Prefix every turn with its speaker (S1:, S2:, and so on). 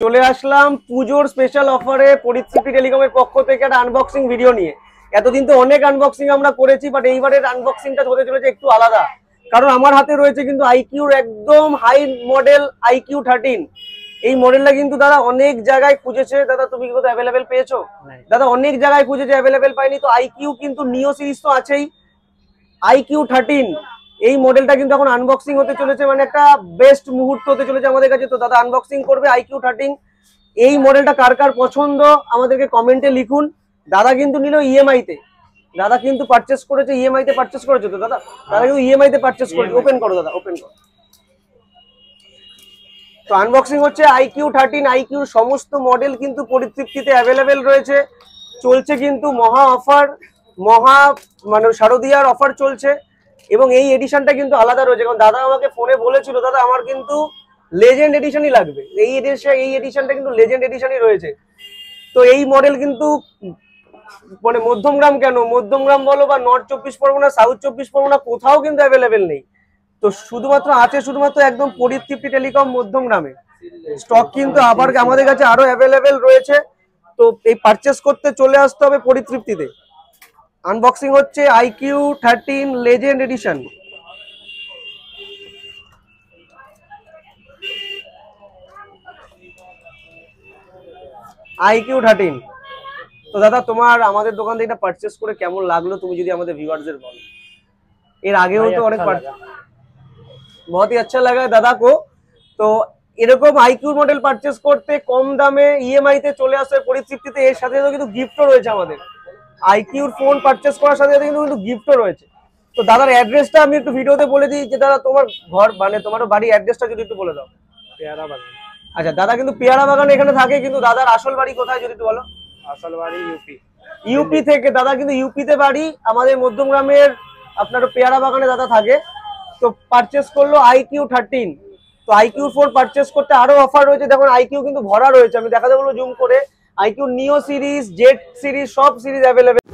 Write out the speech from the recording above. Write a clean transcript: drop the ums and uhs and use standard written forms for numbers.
S1: চলে আসলাম পুজোর স্পেশাল অফারে পরিতৃপ্তি টেলিকমের পক্ষ থেকে একটা আনবক্সিং ভিডিও নিয়ে। এতদিন তো অনেক আনবক্সিং আমরা করেছি, বাট এইবারের আনবক্সিংটা হতে চলেছে একটু আলাদা, কারণ আমার হাতে রয়েছে কিন্তু আইকিউর একদম হাই মডেল আইকিউ 13। এই মডেলটা কিন্তু দাদা অনেক জায়গায় খুঁজেছে। দাদা তুমি কি কোথাও অ্যাভেলেবেল পেয়েছো? দাদা অনেক জায়গায় খুঁজেছে, অ্যাভেলেবেল পাইনি। তো আইকিউ কিন্তু নিও সিরিজ তো আছেই, আইকিউ 13 এই মডেলটা কিন্তু এখন আনবক্সিং হতে চলেছে, মানে একটা বেস্ট মুহূর্ত হতে চলেছে আমাদের কাছে। তো দাদা আনবক্সিং করবে আইকিউ 13। এই মডেলটা কার কার পছন্দ আমাদেরকে কমেন্টে লিখুন। দাদা কিন্তু নিল ইএমআই তে, দাদা কিন্তু পারচেস করেছে ইএমআই তে পারচেস করেছে। তো দাদা দাদা কিন্তু ইএমআই তে পারচেস করেছে। ওপেন করো দাদা, ওপেন করো। তো আনবক্সিং হচ্ছে আইকিউ 13। আইকিউর সমস্ত মডেল কিন্তু পরিতৃপ্তিতে অ্যাভেলেবেল রয়েছে। চলছে কিন্তু মহা অফার, মহা মানে শারদীয়ার অফার চলছে। এবং এই এডিশনটা কিন্তু আলাদা রয়েছে, কারণ দাদা আমাকে ফোনে বলেছিল দাদা আমার কিন্তু লেজেন্ড এডিশনই লাগবে। এই এডিশনটা কিন্তু লেজেন্ড এডিশনই রয়েছে। তো এই মডেল কিন্তু মানে মধ্যমগ্রাম কেন, মধ্যমগ্রাম বলো বা নর্থ 24 পরগনা, সাউথ 24 পরগনা, কোথাও কিন্তু অ্যাভেলেবেল নেই। তো শুধুমাত্র আছে শুধুমাত্র একদম পরিতৃপ্তি টেলিকম মধ্যমগ্রামে। স্টক কিন্তু আবার আমাদের কাছে আরো অ্যাভেলেবেল রয়েছে। তো এই পারচেস করতে চলে আসতে হবে পরিতৃপ্তিতে। আনবক্সিং হচ্ছে আইকিউ 13 লেজেন্ড এডিশন। আইকিউ 13। তো দাদা তোমার আমাদের দোকান থেকে এটা পারচেস করে কেমন লাগলো তুমি যদি আমাদের ভিউয়ারদের বলো। এর আগেও তো অনেক बहुत ही अच्छा लगा दादा को। তো এরকম আইকিউ মডেল পারচেস করতে কম দামে ইএমআই তে চলে আসে পরিতৃপ্তিতে। এর সাথে কিন্তু গিফটও রয়েছে আমাদের। আইকিউর ফোন পারচেস করার সাথে সাথে কিন্তু গিফটও রয়েছে। তো দাদার অ্যাড্রেসটা আমি একটু ভিডিওতে বলে দিই যে দাদা তোমার ঘর মানে তোমার বাড়ির অ্যাড্রেসটা যদি একটু বলে দাও।
S2: পেয়ারা বাগান।
S1: আচ্ছা দাদা কিন্তু পেয়ারা বাগান এখানে থাকে, কিন্তু দাদার আসল বাড়ি কোথায় যদি একটু বলো।
S2: আসল বাড়ি ইউপি।
S1: ইউপি থেকে দাদা কিন্তু ইউপিতে বাড়ি, আমাদের মধ্যমগ্রামের আপনার পেয়ারা বাগানে দাদা থাকে। তো পারচেস করলো আইকিউ 13। তো আইকিউ 4 পারচেস করতে আরো অফার রয়েছে। দেখুন আইকিউ কিন্তু ভরা রয়েছে, আমি দেখাতে বলবো জুম করে। আইকিউ নিও সিরিজ, জেড সিরিজ সব সিরিজ অ্যাভেলেবেল।